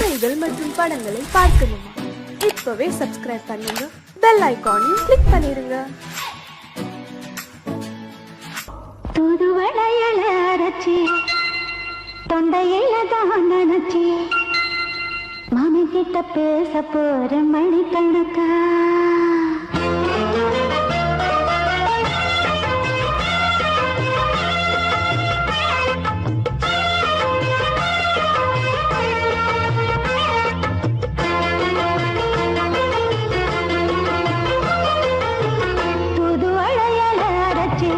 கதைகள் மற்றும் படங்களை பார்க்கணுமா? இப்பவே சப்ஸ்கிரைப் பண்ணுங்க, பெல் ஐகானையும் கிளிக் பண்ணிருங்க. தூதுவளையல அரைச்சி தொண்டையில தான் நினைச்சி மாமி கிட்ட பேச போற மணிக்கணக்கா. தூதுவளையல அரைச்சி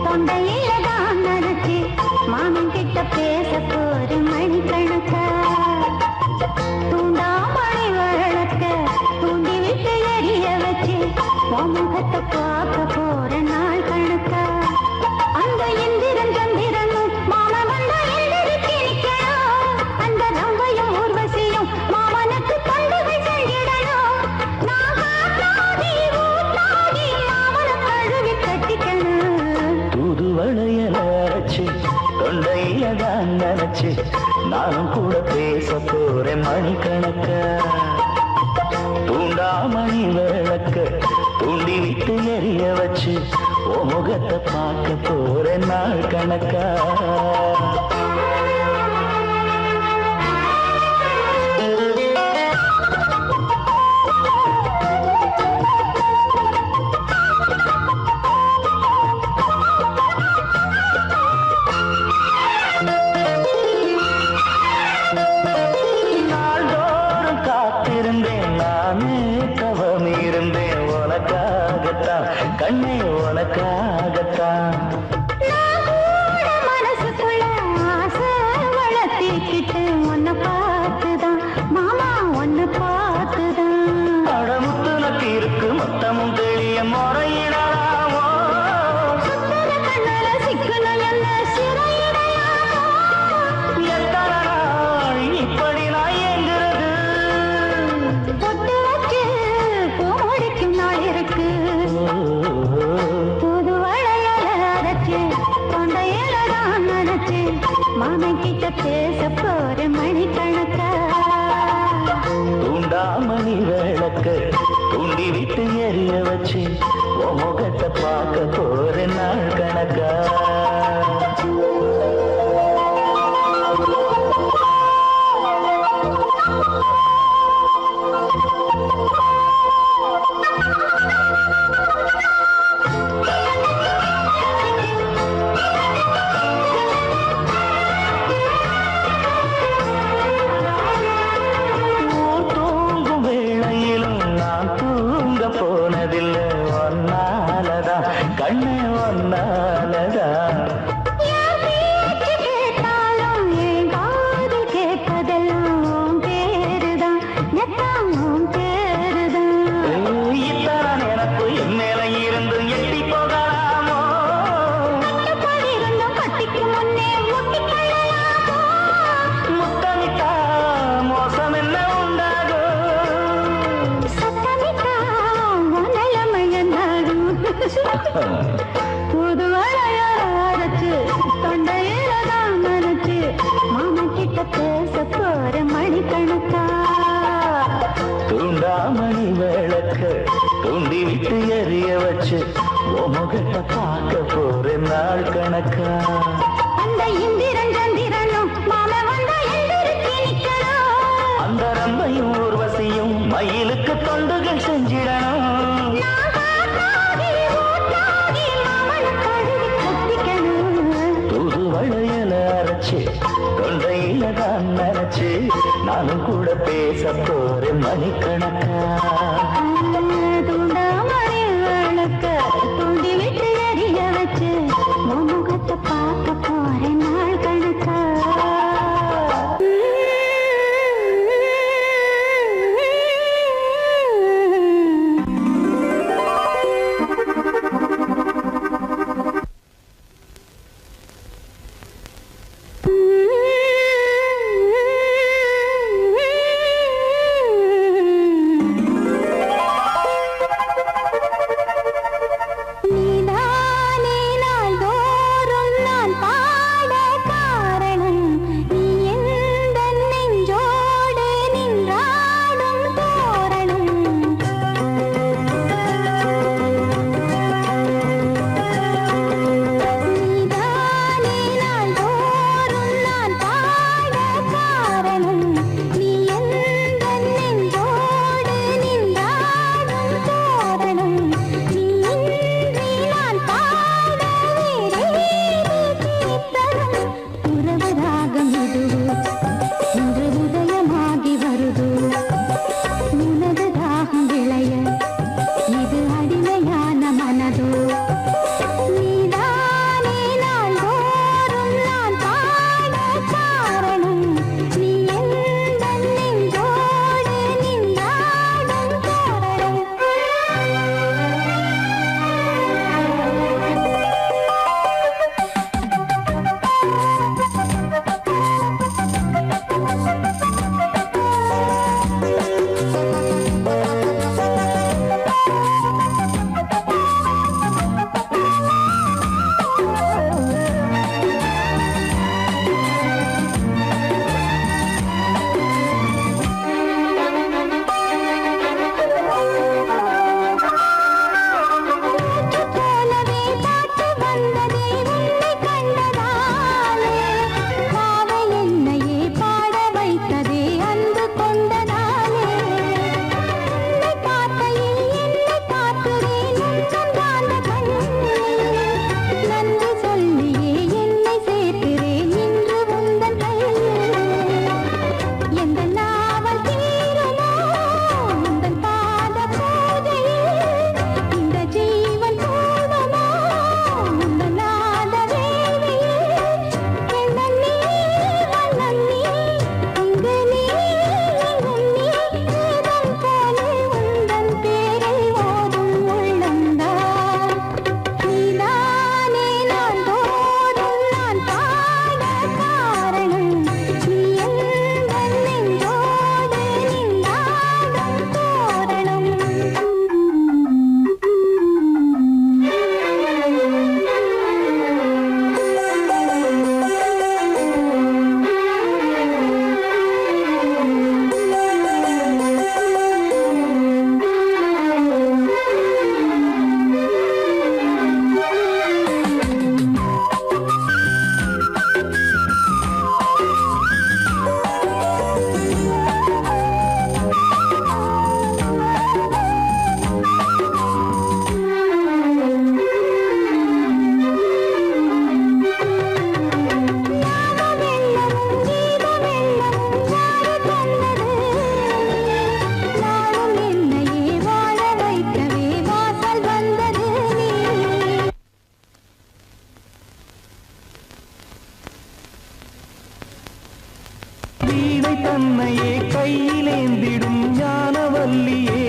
தொண்டையில தான் நினைச்சி மாமி கிட்ட பேச போற மணிக்கணக்கா. தூண்டாமணி வழக்க தூண்டி விட்டு எரிய வச்சு முகத்தை பார்க்க போற நாள் கணக்கா. அந்த இந்திரன் சந்திரனும் மாமா வந்தா எந்திரிச்சு நிக்கணும். அந்த ரம்பையும் ஊர்வசியும் மாமனுக்கு தொண்டுகள் செஞ்சிடணும். நான் காத்தாடி ஊத்தாடி மாமனை கழுவி கட்டிக்கணும். தூதுவளையல அரைச்சு தொண்டையில தான் நினைச்சு நானும் கூட பேச போறேன் மணிக்கணக்க. தூண்டாமணி விளக்க தூண்டி விட்டு எரிய வச்சு ஓ முகத்தை பார்க்க போறேன் நாள் கணக்கா. நாள்தோறும் காத்திருந்தேன் நானே தவம் இருந்தேன் உனக்காகத்தான் கண்ணே உனக்காகத்தான். மனசுக்குள்ள ஆசை வளர்த்திக்கிட்டு உன்னை பார்த்துதான் மாமா உன்னை பார்த்துதான். அடமுத்து நக்கு இருக்கு மொத்தமும் தெளிய முறையிடலாமோ. சுத்தர கண்ணல சிக்கணும் என்ன சிறையிடையாமோ. எத்தனை நாள் இப்படி நான் எங்கிறது. பொட்டு வச்சு பூ முடிக்கும் நாள் இருக்கு. தூதுவளையல அரைச்சு தொண்டையில தான் நினைச்சு மாமன் கிட்ட பேச போற மணிக்கணக்கா. தூண்டாமணி விளக்க தூண்டி விட்டு எரிய வச்சு ஓ முகத்தை பார்க்க போறேன் நாள் கணக்கா. ஊர் தூங்கும் வேளையிலும் நான் தூங்க போனதில்லை ஒன்னாலதான் கண்ணே ஒன்னாலதான். என் பேச்சு கேட்டாலும் என் காது கேட்பதெல்லாம் உன் பேருதான் எல்லாம் உன் பேருதான். இத்தான் எனக்கு என் மேல இருந்து எட்டி போகலாமோ. கட்டுப்பாடு இருந்தும் கட்டிக்கு முன்னே முட்டிக்கொள்ளலாமோ. முத்தமிட்டா மோசம் என்ன உண்டாகும். சத்தமிட்டா உன் நிலைமை என்னாகும். தூதுவளையல அரைச்சு தொண்டையில தான் நினைச்சு மாமன் கிட்ட பேச போற மணிக்கணக்கா. தூண்டாமணி விளக்க தூண்டி விட்டு எரிய வச்சு ஓ முகத்தை பார்க்க போறேன் நாள் கணக்கா. அந்த இந்திரன் சந்திரனும் மாமா வந்தா எந்திரிச்சு நிக்கணும். அந்த ரம்பையும் ஊர்வசியும் மயிலுக்கு தொண்டுகள் செஞ்சிடணும். நான் காத்தாடி ஊத்தாடி மாமனை கழுவி கட்டிக்கணும். தூதுவளையல அரைச்சு தொண்டையில தான் நினைச்சு நானும் கூட பேச போறேன் மணிக்கணக்கா. தூண்டாமணி விளக்க தூண்டி விட்டு எரிய வச்சு உன் முகத்தை பார்க்க போற நாள் கணக்கா. தன்னையே கையிலேந்திடும் ஞானவல்லியே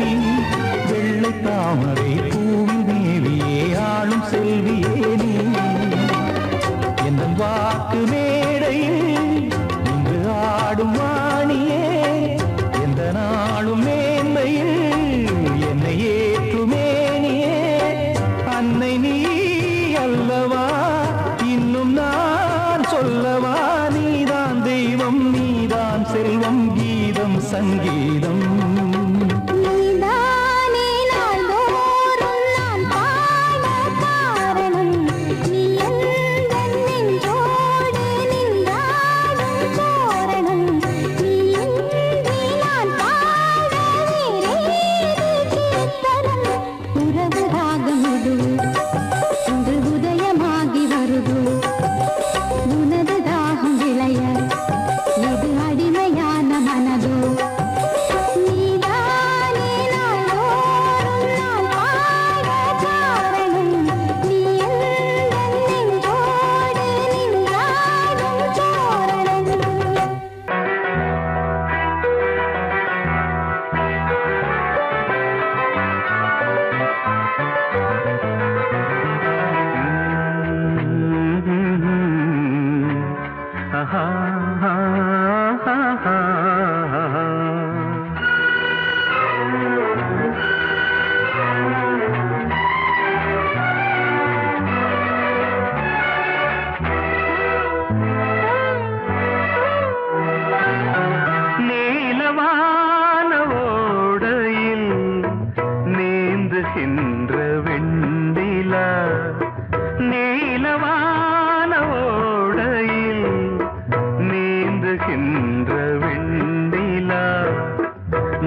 நீ வெள்ளை தாமரை பூவி தேவியே ஆளும் செல்வியே நீ என் வாக்கு மேடையில் இங்கு ஆடும் வாணியே எந்த நாளும் மேன்மையில் என்னை ஏற்றுமேனியே அன்னை நீ அல்லவா இன்னும் நான் சொல்லவா நீதான் தெய்வம் நீதான் செல்வம் கீதம் சங்கீதம்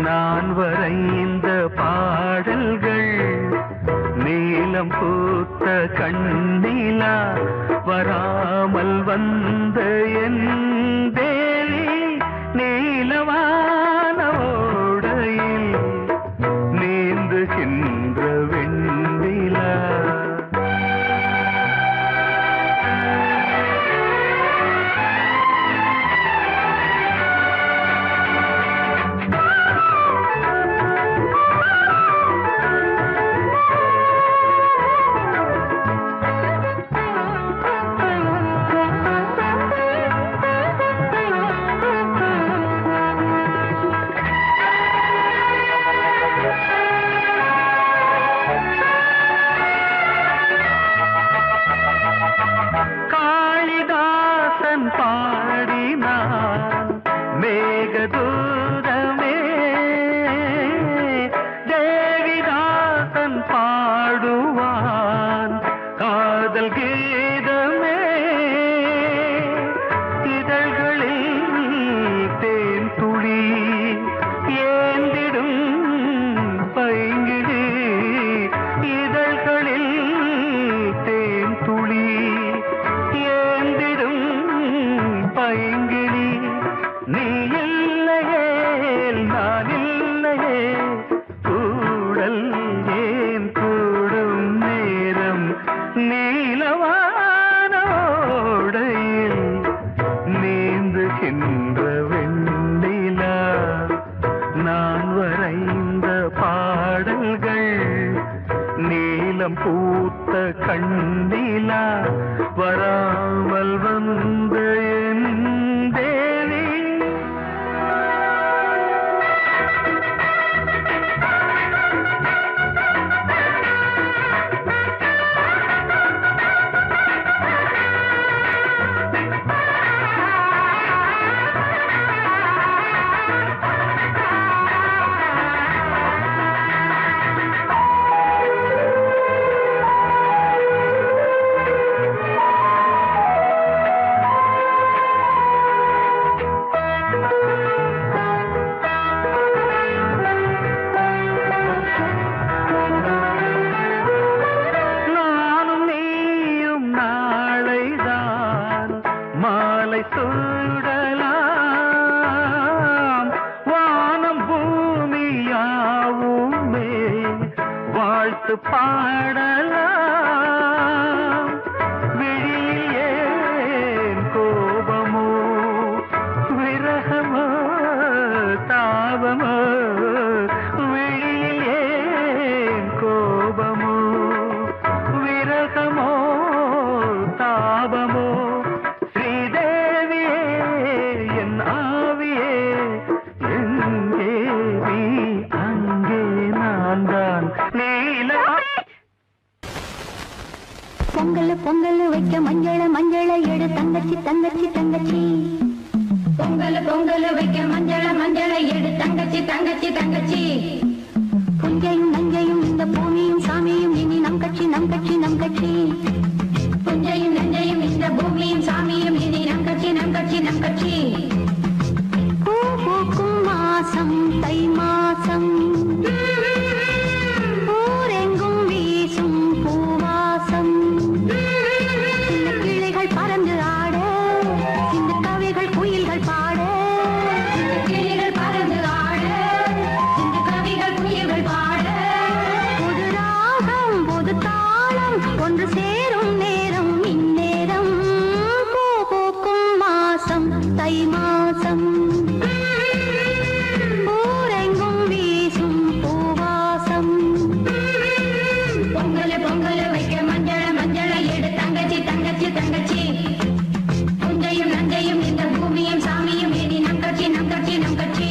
நான் வரைந்த பாடல்கள் நீலம் பூத்த கண்ணிலா வராமல் வந்த என் தேவி நீலவான ஓடையில் நீந்துகின்ற வெண்ணிலா பாடினான் மேகதூதமே தேவிதாசன் பாடுவான் காதல் கீதமே இதழ்களில் தேன் துளி ஏந்திடும் பைங்கிடி இதழ்களில் தேன் துளி ஏந்திடும் பைங்கிளி நீ இல்லையே நான் இல்லையே கூடல் ஏன் கூடும் நேரம் நீலவானோடையில் நீந்துகின்ற வெண்ணிலா நான் வரைந்த பாடல்கள் நீலம் பூத்த கண்ணிலா வராமல் வந்த என் தேவி மாலை சூடலாம் வானம் பூமியாவுமே வாழ்த்து பாடலாம் விழியில் ஏன் கோபமோ விரக தங்கச்சி தங்கச்சி தங்கச்சி பொங்கல் பொங்கல் வைக்க மஞ்சள மஞ்சளை எடு தங்கச்சி தங்கச்சி தங்கச்சி புஞ்சையும் நஞ்சையும் இந்த பூமியும் சாமியும் இனி நம் கட்சி நம் கட்சி நம் கட்சி புஞ்சையும் நஞ்சையும் இந்த பூமியும் சாமியும் இனி நம் கட்சி நம் கட்சி நம் கட்சி பூ பூக்கும் மாசம் தை மாசம் ஊரெங்கும் வீசும் பூவாசம் சின்ன கிளைகள் பறந்து ஆட சின்ன கவிகள் குயில்கள் பாட சின்ன கிளைகள் பறந்து ஆட சின்ன கவிகள் குயில்கள் பாட புது ராகம் புது தாளம் ஒன்று சேரும் நேரம் இந்நேரம் பூ பூக்கும் மாசம் தை மாசம் ஊரெங்கும் வீசும் பூவாசம் பொங்கல் பொங்கல் வைக்க மஞ்சள மஞ்சளை எடு தங்கச்சி தங்கச்சி தங்கச்சி புஞ்சையும் நஞ்சையும் இந்த பூமியும் சாமியும் இனி நம் கட்சி நம் கட்சி நம் கட்சி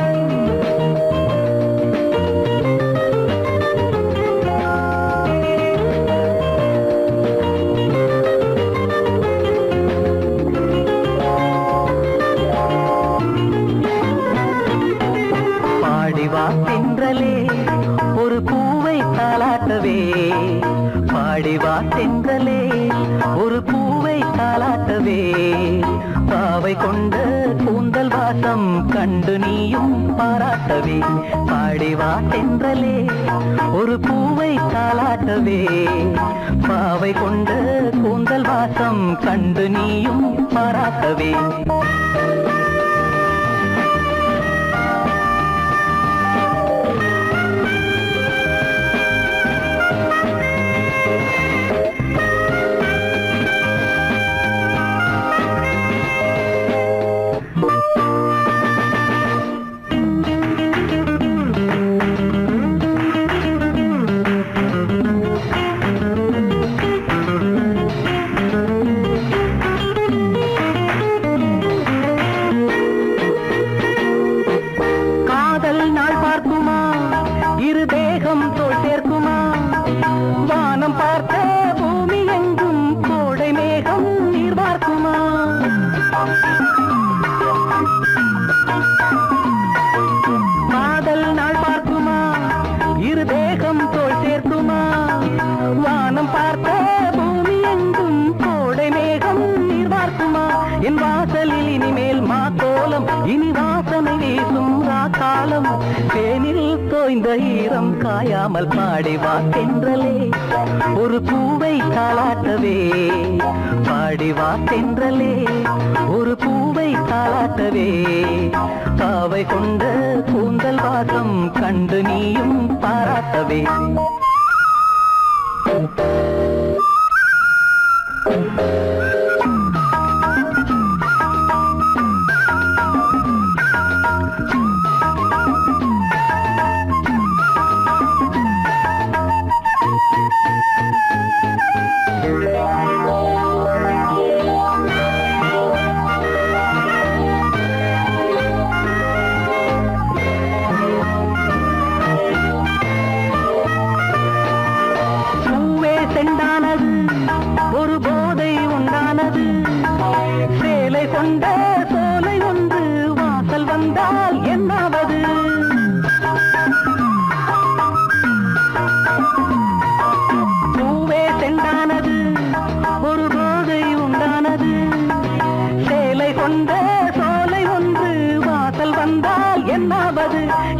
தாலாட்டவே பாடிவா தென்றலே ஒரு பூவை தாலாட்டவே பாவை கொண்ட கூந்தல் வாசம் கண்டு நீயும் பாராட்டவே பாடிவா தென்றலே ஒரு பூவை தாலாட்டவே பாவை கொண்ட கூந்தல் வாசம் கண்டு நீயும் பாராட்டவே ஈரம் காயாமல் பாடிவா தென்றலே ஒரு பூவை தாலாட்டவே பாடிவா தென்றலே ஒரு பூவை தாலாட்டவே பாவை கொண்ட கூந்தல் வாசம் கண்டு நீயும் பாராட்டவே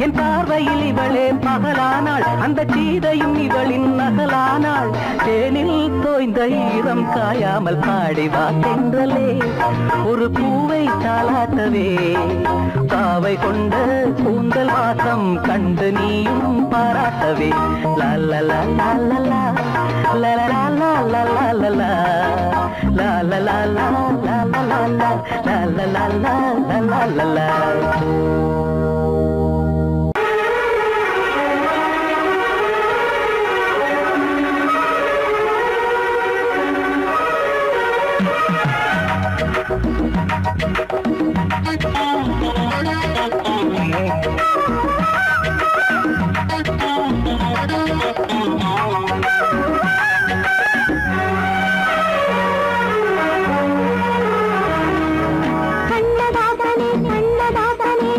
என் பார்வையில் இவளே பகலானாள் அந்த சீதையும் இவளின் நகலானாள் தேனில் தோய்ந்த ஈரம் காயாமல் பாடிவா தென்றலே ஒரு பூவை தாலாட்டவே பாவை கொண்ட கூந்தல் வாசம் கண்டு நீயும் பாராட்டவே லல்லலா லல்லலா லல்லலா லல்லலா லல்லலா லல்லலா லல்லலா கண்ணதாசனே கண்ணதாசனே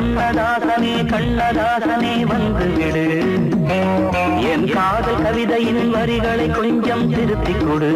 கண்ணதாசனே கண்ணதாசனே வந்து விடு என் காதல் கவிதையின் வரிகளை கொஞ்சம் திருத்திக் கொடு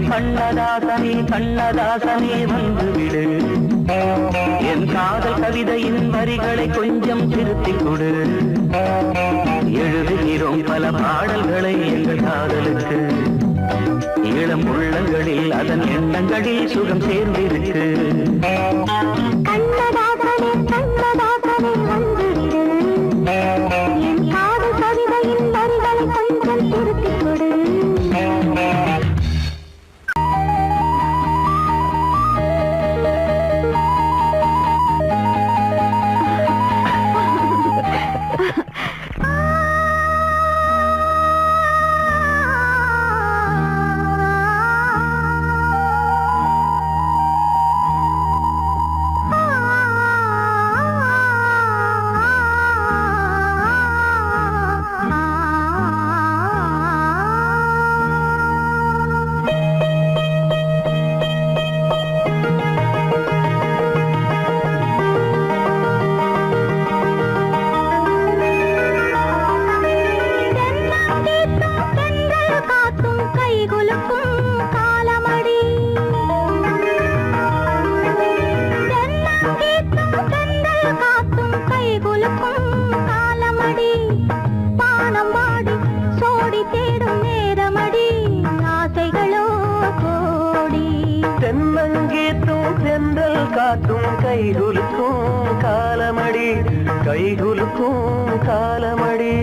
கண்ணதாசனே கண்ணதாசனே வந்து விடு என் காதல் கவிதையின் வரிகளை கொஞ்சம் திருத்திக் கொடு எழுதுகிறோம் பல பாடல்களை எங்கள் காதலுக்கு இளம் உள்ளங்களில் அதன் எண்ணங்களில் சுகம் சேர்ந்திருக்கு கண்ணதாசனே கண்ணதாசனே வந்து விடு என் காதல் கவிதையின் வரிகளை கொஞ்சம் திருத்திக் கொடு கைகுலுக்கும் காலமடி கைகுலுக்கும் காலமடி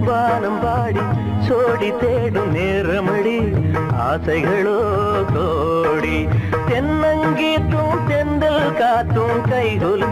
வானம் பாடி சோடி தேடும் நேரமடி ஆசைகளோ கோடி தென்னங்கீத்தும் தென்றல் காத்தும் கைகுலுக்கும்